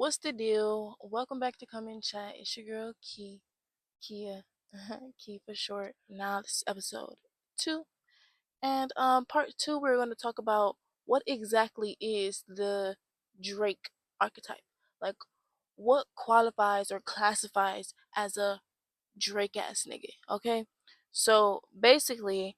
What's the deal? Welcome back to Come in Chat. It's your girl Kia, Key for short. Now this is episode 2, and part 2 we're going to talk about what exactly is the Drake archetype. Like, what qualifies or classifies as a Drake ass nigga? Okay, so basically,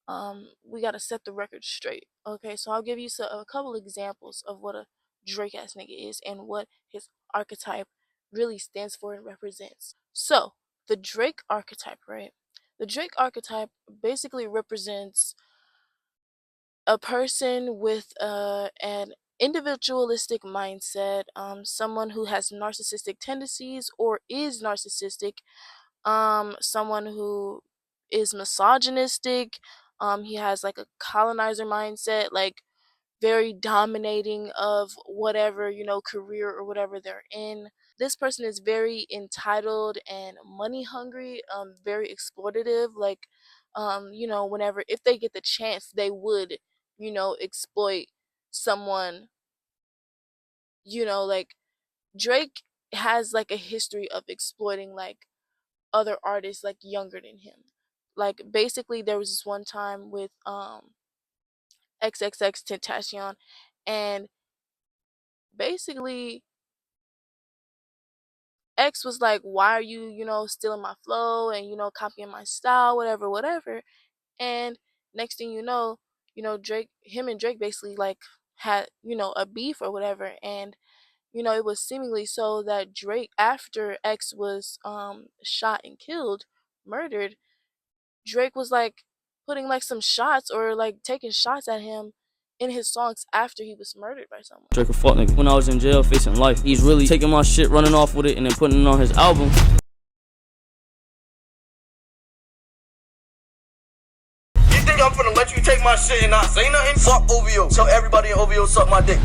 we gotta set the record straight. Okay, so I'll give you a couple examples of what a Drake ass nigga is and what his archetype really stands for and represents. So, the Drake archetype, right? The Drake archetype basically represents a person with an individualistic mindset, someone who has narcissistic tendencies or is narcissistic, someone who is misogynistic. He has like a colonizer mindset, like very dominating of whatever, career or whatever they're in. This person is very entitled and money hungry, very exploitative. Like, whenever if they get the chance, they would, exploit someone. Like Drake has like a history of exploiting like other artists like younger than him. Like basically there was this one time with XXX Tentacion, and basically X was like, why are you, stealing my flow and, copying my style, whatever. And next thing Drake, him and Drake basically like had, a beef or whatever. And, it was seemingly so that Drake, after X was shot and killed, murdered, Drake was like putting like some shots or like taking shots at him in his songs after he was murdered by someone. Drake a fuck nigga. When I was in jail facing life, he's really taking my shit, running off with it, and then putting it on his album. You think I'm finna let you take my shit and not say nothing? Fuck OVO. Tell everybody in OVO suck my dick.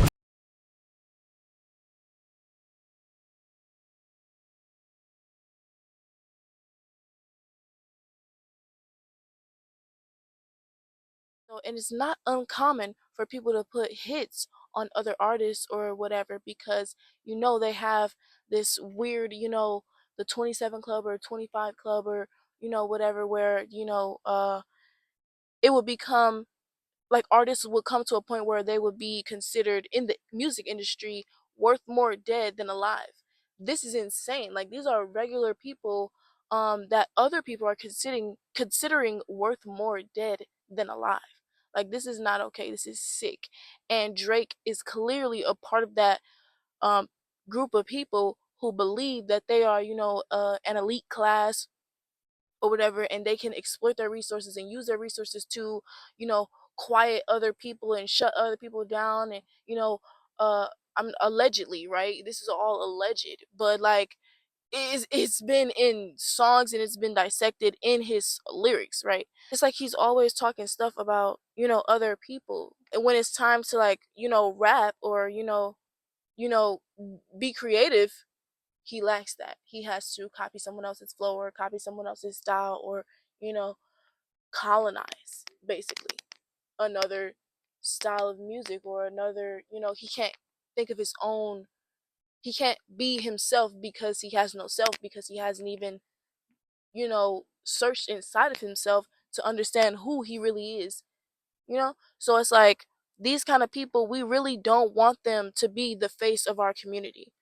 So, and it's not uncommon for people to put hits on other artists or whatever because they have this weird, the 27 Club or 25 Club or whatever, where it would become like artists would come to a point where they would be considered in the music industry worth more dead than alive. This is insane. Like these are regular people that other people are considering worth more dead than alive. Like this is not okay. This is sick. And Drake is clearly a part of that um group of people who believe that they are, an elite class or whatever, and they can exploit their resources and use their resources to, quiet other people and shut other people down. And uh I'm allegedly, right, this is all alleged, but like it's been in songs and it's been dissected in his lyrics, right? It's like he's always talking stuff about, other people, and when it's time to like, rap or you know be creative, he lacks that. He has to copy someone else's flow or copy someone else's style or, you know, colonize basically another style of music or another, he can't think of his own, he can't be himself because he has no self, because he hasn't even, searched inside of himself to understand who he really is. So it's like these kind of people, we really don't want them to be the face of our community.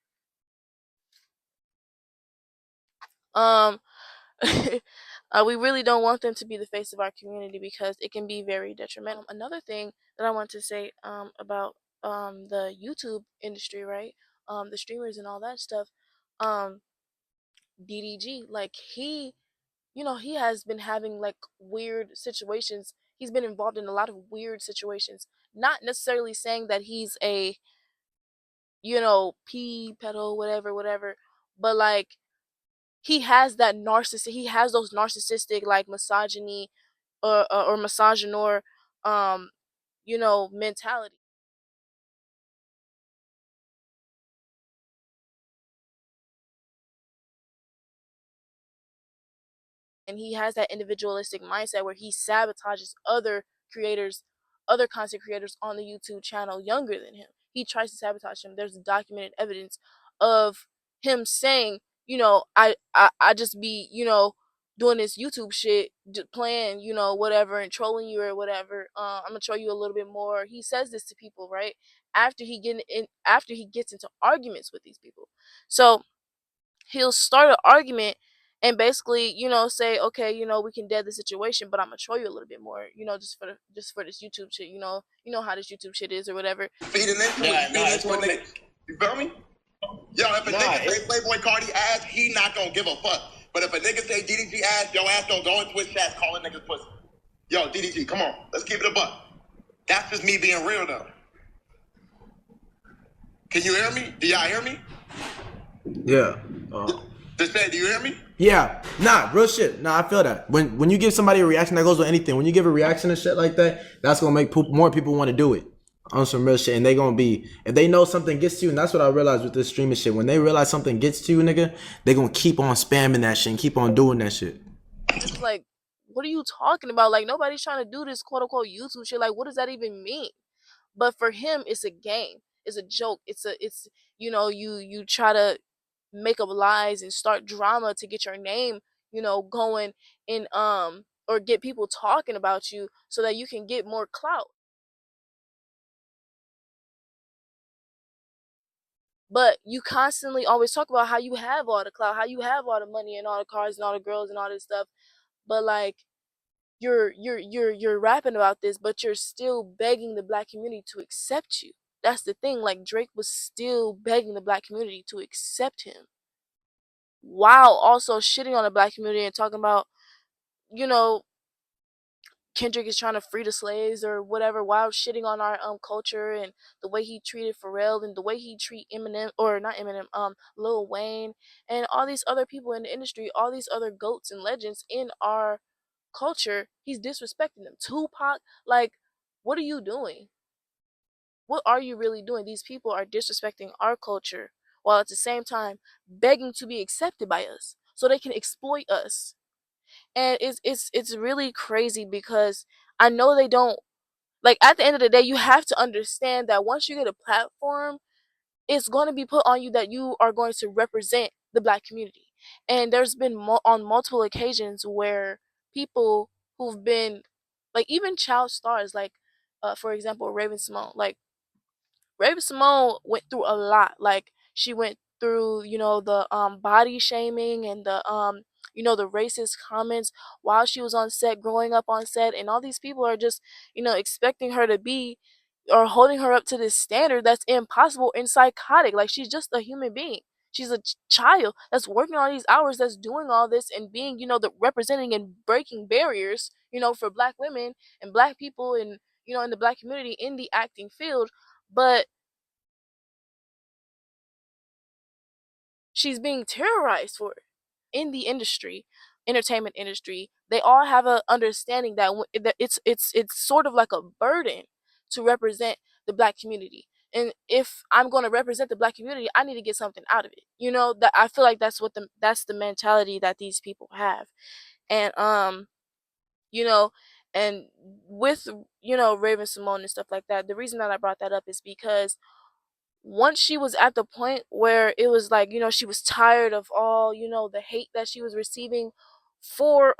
Um we really don't want them to be the face of our community because it can be very detrimental. Another thing that I want to say about the YouTube industry, right? The streamers and all that stuff. Um, DDG, like he has been having like weird situations. He's been involved in a lot of weird situations. Not necessarily saying that he's a pea petal, whatever, but like he has that narcissist. He has those narcissistic like misogyny or misogynoir mentality. And he has that individualistic mindset where he sabotages other creators, other content creators on the YouTube channel younger than him. He tries to sabotage him. There's documented evidence of him saying, I just be, doing this YouTube shit, playing, whatever, and trolling you or whatever. I'm gonna show you a little bit more. He says this to people, right? After he gets into arguments with these people. So he'll start an argument and basically, say, okay, we can dead the situation, but I'm gonna show you a little bit more, just for this YouTube shit, how this YouTube shit is or whatever. Feeding into it. You feel me? Yo, if a nigga say Playboy Cardi ass, he not gonna give a fuck. But if a nigga say DDG ass, your ass don't go in Twitch chats calling niggas pussy. Yo, DDG, come on, let's keep it a buck. That's just me being real though. Can you hear me? Do y'all hear me? Yeah. Just say, do you hear me? Yeah. Nah, real shit. Nah, I feel that. When you give somebody a reaction, that goes with anything. When you give a reaction to shit like that, that's gonna make more people want to do it on some real shit. And they gonna be, if they know something gets to you, and that's what I realized with this streaming shit. When they realize something gets to you, nigga, they gonna keep on spamming that shit and keep on doing that shit. It's like, what are you talking about? Like, nobody's trying to do this quote unquote YouTube shit. Like, what does that even mean? But for him, it's a game. It's a joke. It's you try to make up lies and start drama to get your name, going in, or get people talking about you so that you can get more clout. But you constantly always talk about how you have all the clout, how you have all the money and all the cars and all the girls and all this stuff. But like, you're rapping about this, but you're still begging the black community to accept you. That's the thing. Like, Drake was still begging the black community to accept him, while also shitting on the black community and talking about, you know, Kendrick is trying to free the slaves or whatever, while shitting on our culture and the way he treated Pharrell and the way he treat Eminem, or not Eminem, Lil Wayne and all these other people in the industry, all these other goats and legends in our culture. He's disrespecting them. Tupac, like, what are you doing? What are you really doing? These people are disrespecting our culture while at the same time begging to be accepted by us so they can exploit us. And it's really crazy because I know they don't, like, at the end of the day, you have to understand that once you get a platform, it's going to be put on you that you are going to represent the black community. And there's been on multiple occasions where people who've been, like, even child stars, like, for example, Raven Simone, like, Raven Simone went through a lot. Like, she went through, the body shaming and the racist comments while she was on set, growing up on set, and all these people are just, expecting her to be, or holding her up to this standard that's impossible and psychotic. Like, she's just a human being. She's a child that's working all these hours, that's doing all this and being, the representing and breaking barriers, for black women and black people and, in the black community in the acting field. But she's being terrorized for it in the industry, entertainment industry. They all have a understanding that it's sort of like a burden to represent the black community. And if I'm going to represent the black community, I need to get something out of it. That I feel like that's the mentality that these people have. And you know, and with, Raven Simone and stuff like that, the reason that I brought that up is because once she was at the point where it was like, she was tired of all, the hate that she was receiving for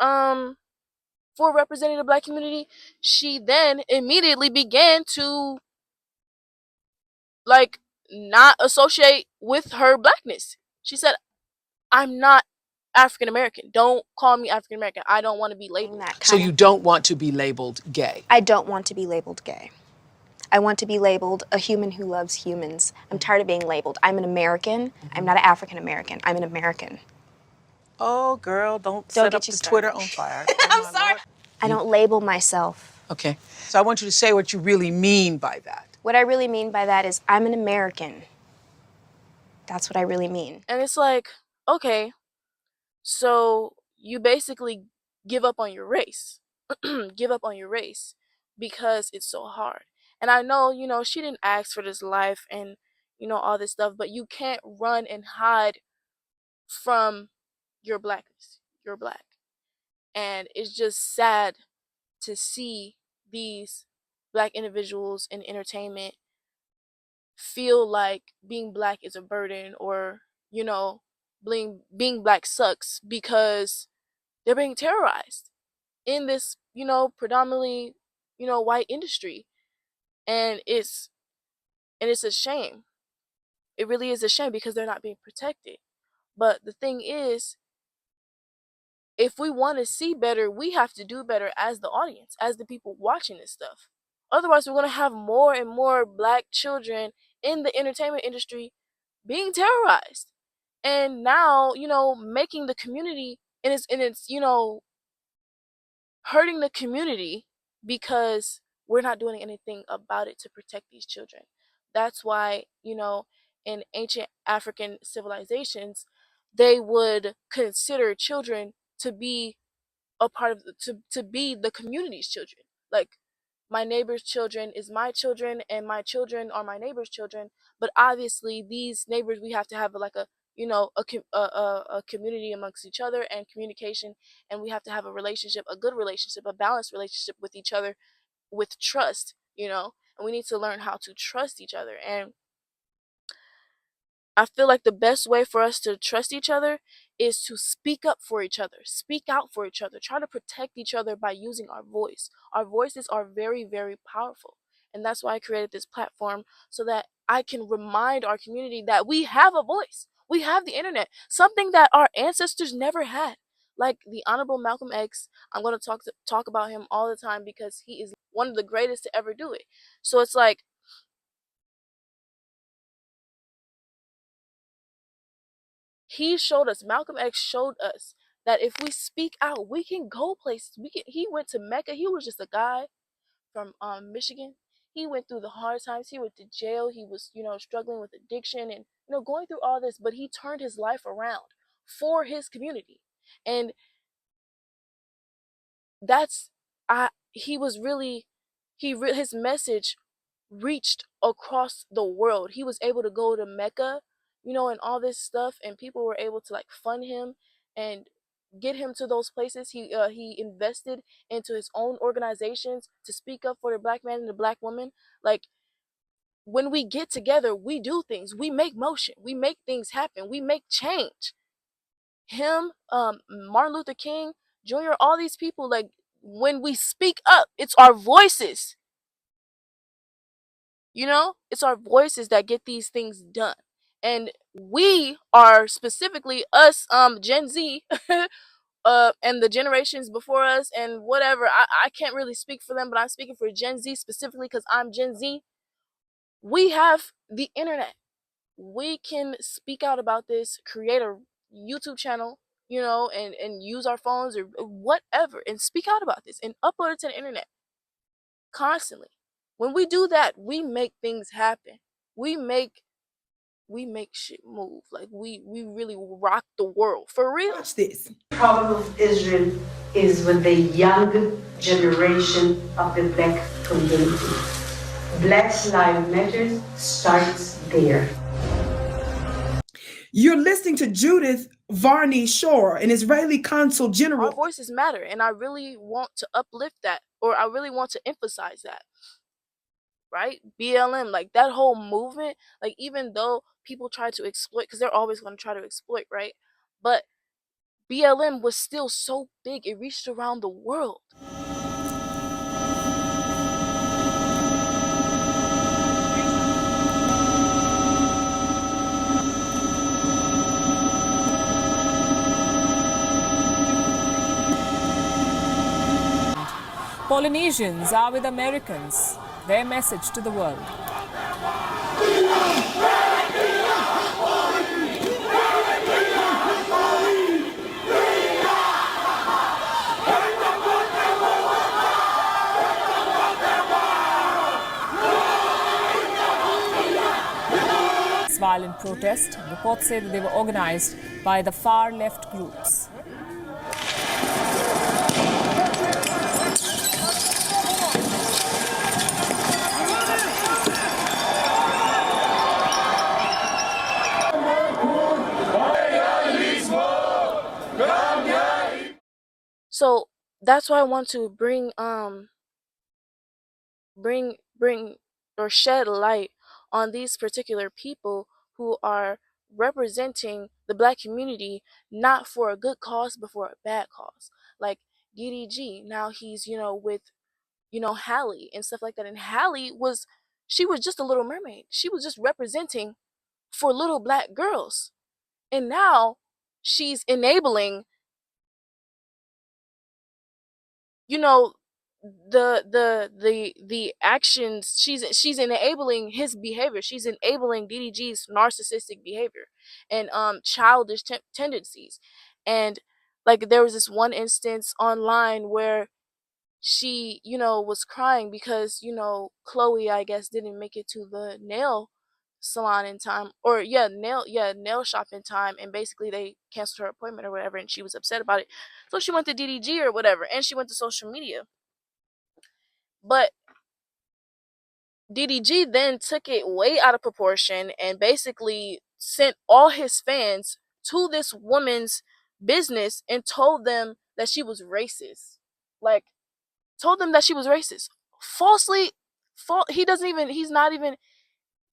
representing the black community, she then immediately began to, like, not associate with her blackness. She said, I'm not African American. Don't call me African American. I don't want to be labeled. So you don't want to be labeled gay? I don't want to be labeled gay. I want to be labeled a human who loves humans. I'm tired of being labeled. I'm an American. I'm not an African American. I'm an American. Oh, girl, don't set up the Twitter on fire. I'm sorry. I don't label myself. Okay. So I want you to say what you really mean by that. What I really mean by that is I'm an American. That's what I really mean. And it's like, okay, so you basically give up on your race. Give up on your race because it's so hard. And I know, she didn't ask for this life and, all this stuff, but you can't run and hide from your blackness. You're black. And it's just sad to see these black individuals in entertainment feel like being black is a burden, or being black sucks, because they're being terrorized in this predominantly white industry. And it's a shame. It really is a shame, because they're not being protected. But the thing is, if we want to see better, we have to do better as the audience, as the people watching this stuff. Otherwise, we're going to have more and more black children in the entertainment industry being terrorized. And now, making the community, and it's hurting the community, because we're not doing anything about it to protect these children. That's why, in ancient African civilizations, they would consider children to be a part of to be the community's children. Like, my neighbor's children is my children, and my children are my neighbor's children. But obviously, these neighbors, we have to have like a a community amongst each other, and communication, and we have to have a relationship, a good relationship, a balanced relationship with each other, with trust. And we need to learn how to trust each other. And I feel like the best way for us to trust each other is to speak up for each other, speak out for each other, try to protect each other by using our voice. Our voices are very, very powerful. And that's why I created this platform, so that I can remind our community that we have a voice. We have the internet, something that our ancestors never had. Like the Honorable Malcolm X, I'm going to talk about him all the time, because he is one of the greatest to ever do it. So it's like, Malcolm X showed us that if we speak out, we can go places. He went to Mecca. He was just a guy from Michigan. He went through the hard times. He went to jail. He was, struggling with addiction, and, going through all this, but he turned his life around for his community. And that's I he was really his message reached across the world. He was able to go to Mecca, and all this stuff, and people were able to like fund him and get him to those places. He invested into his own organizations to speak up for the black man and the black woman. Like, when we get together, we do things. We make motion. We make things happen. We make change. Him, Martin Luther King Jr., all these people, like, when we speak up, it's our voices. It's our voices that get these things done. And we are, specifically us, Gen Z, and the generations before us, and whatever. I can't really speak for them, but I'm speaking for Gen Z specifically, because I'm Gen Z. We have the internet. We can speak out about this, create a YouTube channel, and use our phones or whatever, and speak out about this and upload it to the internet constantly. When we do that, we make things happen. We make shit move. Like, we really rock the world for real. Watch this. The problem of Israel is with the young generation of the black community. Black Lives Matter starts there. You're listening to Judith Varney Shore, an Israeli consul general. Our voices matter, and I really want to uplift that, or I really want to emphasize that. Right? BLM, like that whole movement, like, even though people try to exploit, because they're always going to try to exploit, right? But BLM was still so big, it reached around the world. Polynesians are with Americans. Their message to the world. This violent protest, reports say that they were organized by the far left groups. So that's why I want to bring or shed light on these particular people who are representing the black community not for a good cause but for a bad cause. Like DDG, now he's, with, Hallie and stuff like that. And Hallie was, she was just a little mermaid. She was just representing for little black girls. And now she's enabling, you know, the actions. She's enabling his behavior. She's enabling DDG's narcissistic behavior and childish tendencies. And like there was this one instance online where she, was crying because, Chloe, I guess, didn't make it to the nail salon in time, or nail shop in time, and basically they canceled her appointment or whatever, and she was upset about it. So she went to DDG or whatever, and she went to social media. But DDG then took it way out of proportion and basically sent all his fans to this woman's business and told them that she was racist. Like, told them that she was racist. Falsely. He doesn't even, he's not even,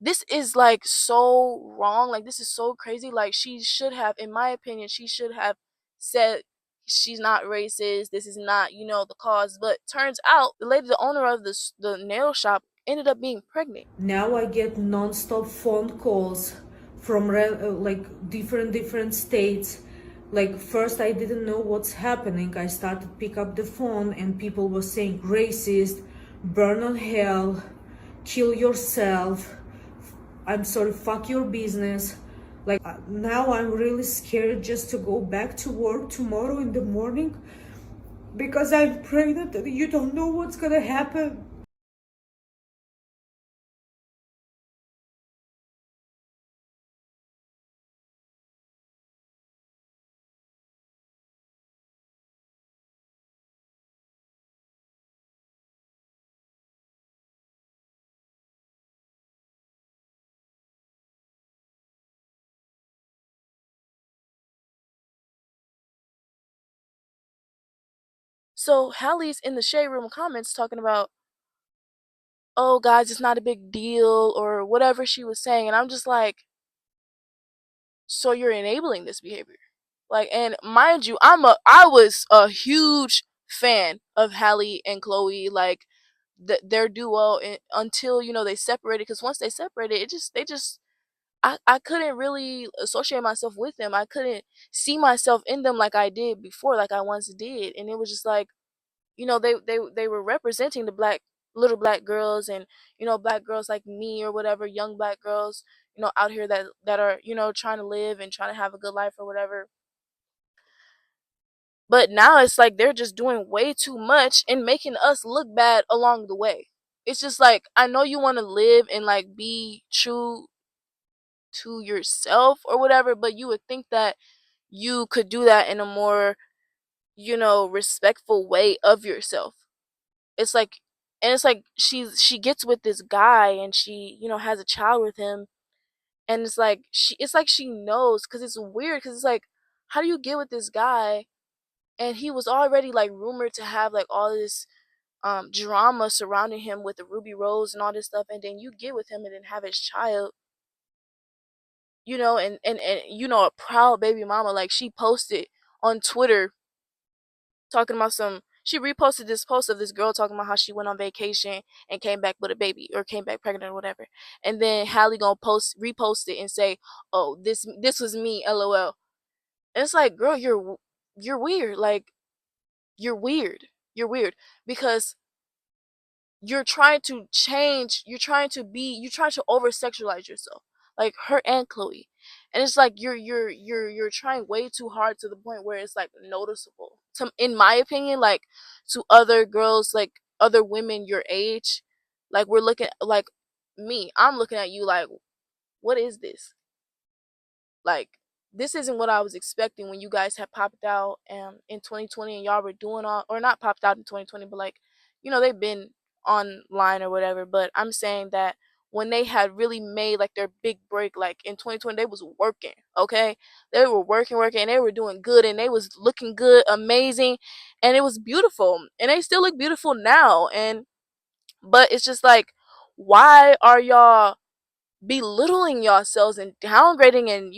this is like so wrong. Like, this is so crazy. Like, she should have, in my opinion, she should have said she's not racist. This is not, the cause. But turns out the lady, the owner of the nail shop, ended up being pregnant. Now I get non-stop phone calls from like different states. Like, first I didn't know what's happening. I started pick up the phone and people were saying racist, burn on hell, kill yourself, I'm sorry, fuck your business. Like, now I'm really scared just to go back to work tomorrow in the morning because I'm pregnant and you don't know what's gonna happen. So Hallie's in the shade room comments talking about, oh guys, it's not a big deal or whatever she was saying. And I'm just like, so you're enabling this behavior. Like, and mind you, I was a huge fan of Hallie and Chloe, like their duo, until, they separated. Because once they separated, I couldn't really associate myself with them. I couldn't see myself in them like I did before, like I once did. And it was just like, they were representing the little black girls, and black girls like me or whatever, young black girls, out here that are, trying to live and trying to have a good life or whatever. But now it's like they're just doing way too much and making us look bad along the way. It's just like, I know you want to live and like be true to yourself or whatever, but you would think that you could do that in a more, respectful way of yourself. It's like, and it's like she gets with this guy and she, has a child with him, and it's like she knows, because it's weird, because it's like, how do you get with this guy and he was already like rumored to have like all this drama surrounding him with the Ruby Rose and all this stuff, and then you get with him and then have his child, and a proud baby mama. Like, she posted on Twitter talking about she reposted this post of this girl talking about how she went on vacation and came back with a baby, or came back pregnant or whatever. And then Hallie gonna repost it and say, "Oh, this was me, LOL." And it's like, girl, you're weird. Like, you're weird. You're weird because you're trying to change, you're trying to over sexualize yourself, like her and Chloe. And it's like you're trying way too hard, to the point where it's like noticeable, in my opinion, like to other girls, like other women your age. Like, we're looking, like I'm looking at you like, what is this? Like, this isn't what I was expecting when you guys had popped out in 2020, and y'all were doing all, or not popped out in 2020, but like, they've been online or whatever. But I'm saying that when they had really made like their big break, like in 2020, they was working, okay? They were working, and they were doing good, and they was looking good, amazing, and it was beautiful, and they still look beautiful now. But it's just like, why are y'all belittling yourselves and downgrading and,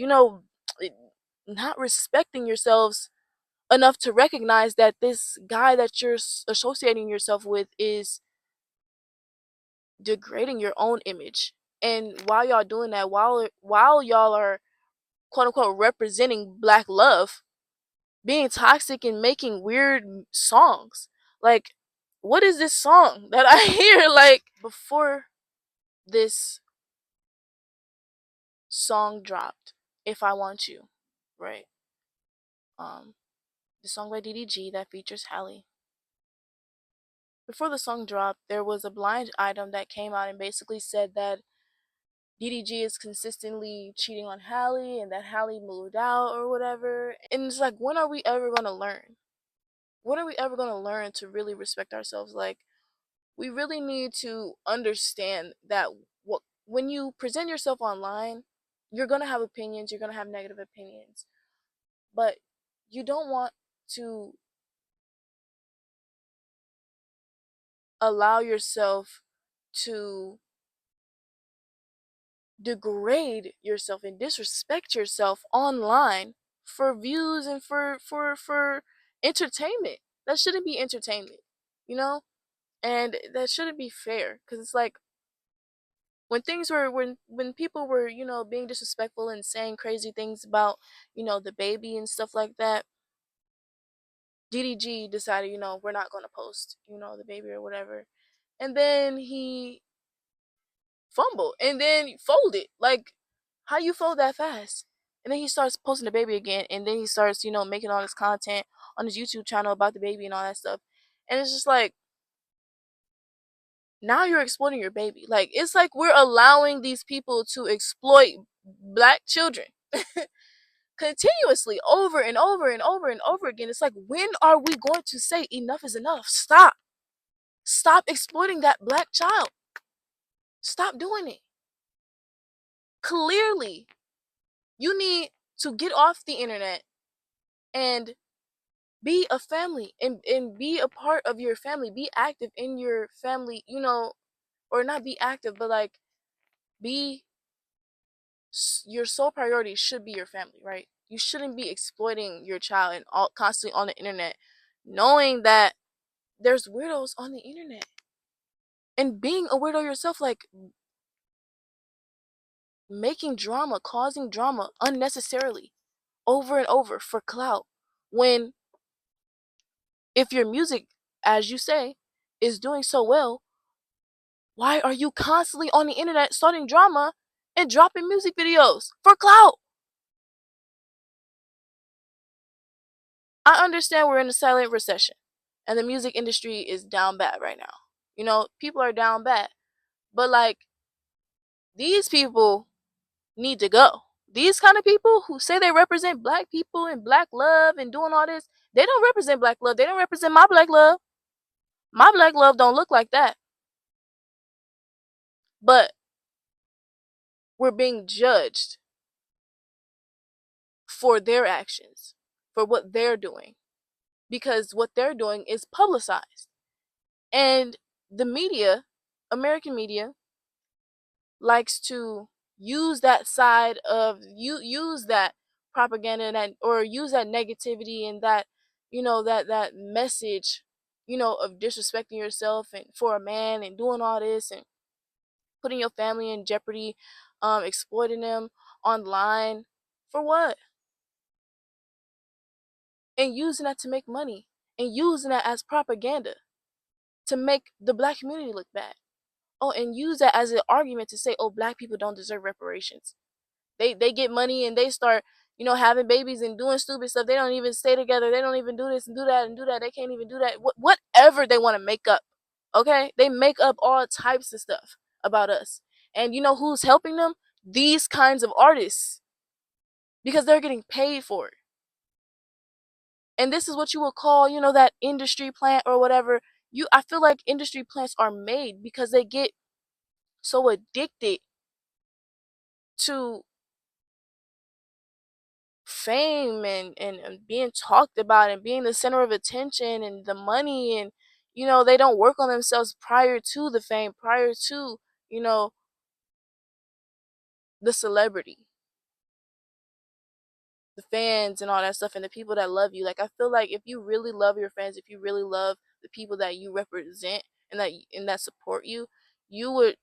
not respecting yourselves enough to recognize that this guy that you're associating yourself with is degrading your own image. And while y'all doing that, while y'all are quote unquote representing black love, being toxic and making weird songs. Like, what is this song that I hear? Like, before this song dropped, If I Want You, right? The song by DDG that features Halle. Before the song dropped, there was a blind item that came out and basically said that DDG is consistently cheating on Halle and that Halle moved out or whatever. And it's like, when are we ever going to learn? When are we ever going to learn to really respect ourselves? Like, we really need to understand that when you present yourself online, you're going to have opinions, you're going to have negative opinions. But you don't want to allow yourself to degrade yourself and disrespect yourself online for views and for entertainment. That shouldn't be entertainment, you know? And that shouldn't be fair, cuz it's like when people were, being disrespectful and saying crazy things about, the baby and stuff like that, DDG decided, we're not going to post, the baby or whatever. And then he fumbled and then folded. Like, how you fold that fast? And then he starts posting the baby again, and then he starts, making all this content on his YouTube channel about the baby and all that stuff. And it's just like, now you're exploiting your baby. Like, it's like we're allowing these people to exploit black children continuously over and over and over and over again. It's like, when are we going to say enough is enough? Stop exploiting that black child. Stop doing it. Clearly, you need to get off the internet and be a family and be a part of your family. Be active in your family, or not be active, but like, be your sole priority should be your family, right? You shouldn't be exploiting your child and all constantly on the internet, knowing that there's weirdos on the internet and being a weirdo yourself, like making drama, causing drama unnecessarily over and over for clout. When if your music, as you say, is doing so well, why are you constantly on the internet starting drama and dropping music videos for clout? I understand we're in a silent recession and the music industry is down bad right now. People are down bad. But like, these people need to go. These kind of people who say they represent black people and black love and doing all this, they don't represent black love. They don't represent my black love. My black love don't look like that. But we're being judged for their actions, for what they're doing, because what they're doing is publicized. And the media, American media, likes to use that side of use that propaganda and that, or use that negativity and that, that message, of disrespecting yourself and for a man and doing all this and putting your family in jeopardy, exploiting them online for what? And using that to make money and using that as propaganda to make the black community look bad. Oh, and use that as an argument to say, oh, black people don't deserve reparations. They get money and they start, having babies and doing stupid stuff. They don't even stay together. They don't even do this and do that and do that. They can't even do that. Whatever they want to make up. Okay? They make up all types of stuff about us. And you know who's helping them? These kinds of artists. Because they're getting paid for it. And this is what you would call, that industry plant or whatever. I feel like industry plants are made because they get so addicted to fame and being talked about and being the center of attention and the money, and they don't work on themselves prior to the fame, prior to, the celebrity, the fans and all that stuff, and the people that love you. Like, I feel like if you really love your fans, if you really love the people that you represent and that support you, you would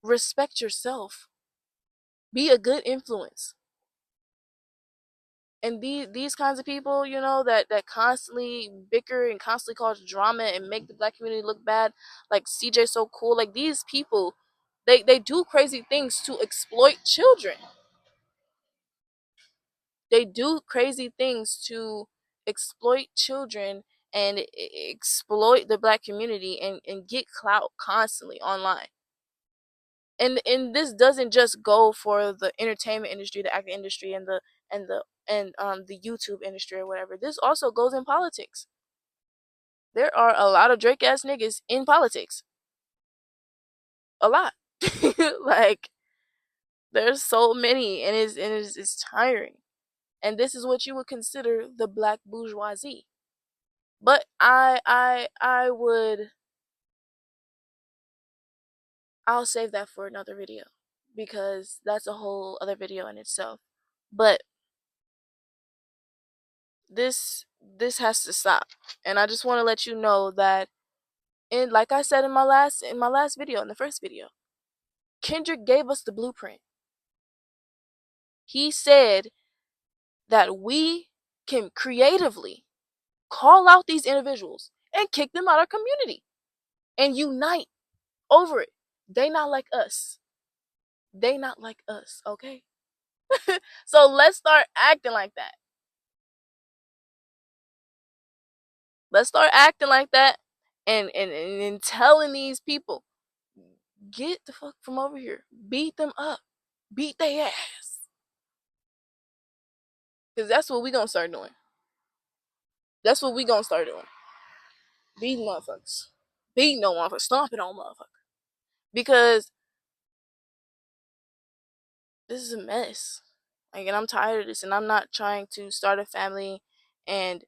respect yourself. Be a good influence. And these kinds of people, that constantly bicker and constantly cause drama and make the black community look bad, like CJ So Cool, like these people, they do crazy things to exploit children. They do crazy things to exploit children and exploit the black community and get clout constantly online. And this doesn't just go for the entertainment industry, the acting industry, and the YouTube industry or whatever. This also goes in politics. There are a lot of Drake ass niggas in politics. A lot. Like, there's so many, and it's tiring. And this is what you would consider the black bourgeoisie. But I'll save that for another video, because that's a whole other video in itself. But this has to stop. And I just want to let you know that, and like I said in my last video, in the first video, Kendrick gave us the blueprint. He said that we can creatively call out these individuals and kick them out of our community and unite over it. They not like us. They not like us, okay? So let's start acting like that. Let's start acting like that and telling these people, get the fuck from over here. Beat them up. Beat their ass. Because that's what we gonna start doing. That's what we gonna start doing. Beating motherfuckers. Beating no motherfuckers. Stomping on motherfuckers. Because this is a mess. Like, and I'm tired of this, and I'm not trying to start a family and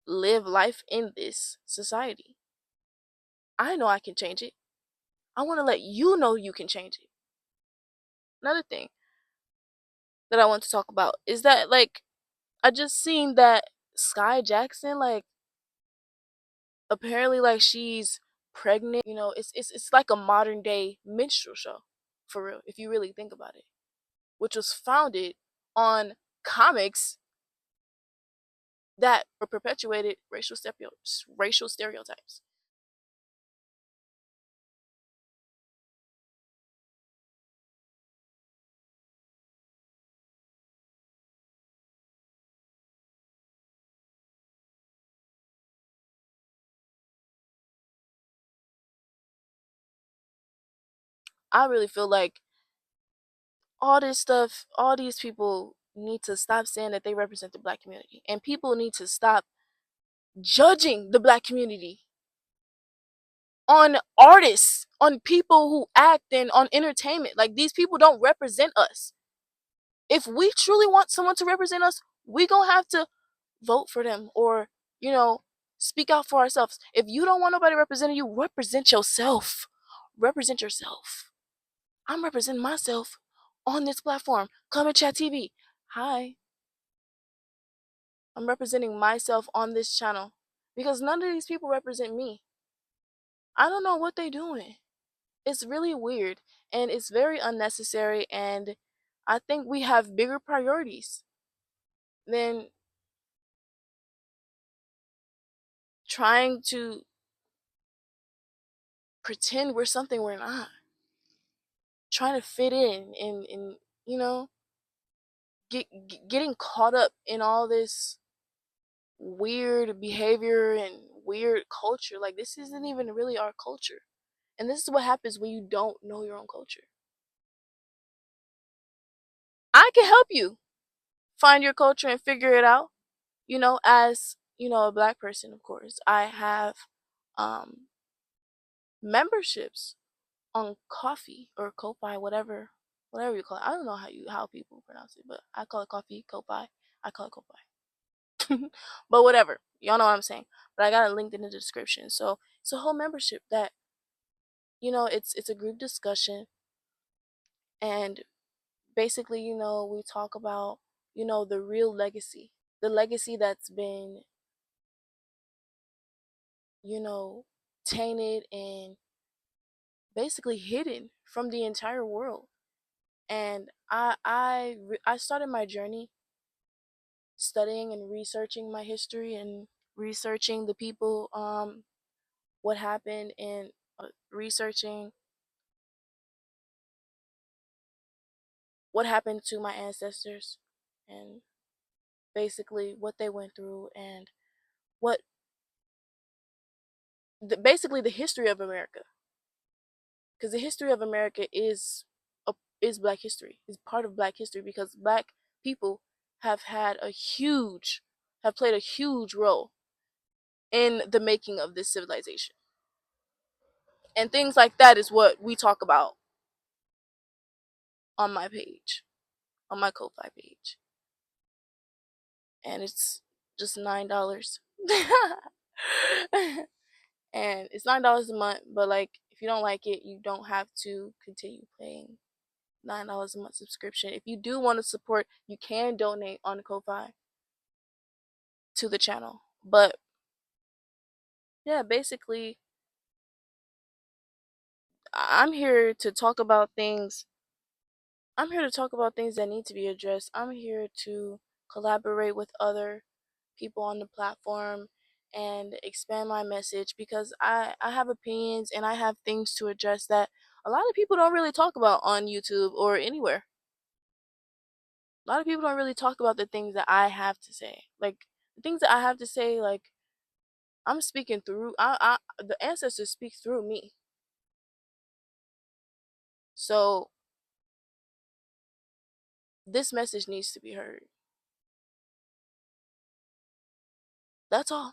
live life in this society. I know I can change it. I want to let you know you can change it. Another thing that I want to talk about is that, like, I just seen that Sky Jackson, like, apparently, like, she's pregnant. It's like a modern day minstrel show, for real, if you really think about it, which was founded on comics that were perpetuated racial stereotypes. I really feel like all this stuff, all these people need to stop saying that they represent the black community, and people need to stop judging the black community on artists, on people who act, and on entertainment. Like, these people don't represent us. If we truly want someone to represent us, we gonna have to vote for them, or speak out for ourselves. If you don't want nobody representing you, represent yourself. Represent yourself. I'm representing myself on this platform. Come and Chat TV. Hi. I'm representing myself on this channel because none of these people represent me. I don't know what they're doing. It's really weird, and it's very unnecessary, and I think we have bigger priorities than trying to pretend we're something we're not. Trying to fit in and getting caught up in all this weird behavior and weird culture. Like, this isn't even really our culture. And this is what happens when you don't know your own culture. I can help you find your culture and figure it out. As a black person, of course, I have memberships on Coffee or Ko-Fi, whatever you call it. I don't know how people pronounce it, but I call it Coffee, Ko-Fi. I call it Ko-Fi. But whatever, y'all know what I'm saying. But I got it linked in the description. So it's a whole membership that it's a group discussion, and basically, we talk about, the real legacy, the legacy that's been, you know, tainted and basically hidden from the entire world. And I started my journey studying and researching my history and researching the people, what happened, and researching what happened to my ancestors, and basically what they went through, and what basically the history of America, because the history of America is Black history, is part of Black history, because Black people have had a huge have played a huge role in the making of this civilization. And things like that is what we talk about on my page, on my Ko-Fi page. And it's just $9. And it's $9 a month, but like if you don't like it, you don't have to continue paying $9 a month subscription. If you do want to support, you can donate on Ko-Fi to the channel. But yeah, basically I'm here to talk about things. I'm here to talk about things that need to be addressed. I'm here to collaborate with other people on the platform and expand my message, because I have opinions and I have things to address that a lot of people don't really talk about on YouTube or anywhere. A lot of people don't really talk about the things that I have to say. Like the things that I have to say, like I'm speaking through the ancestors speak through me. So this message needs to be heard. That's all.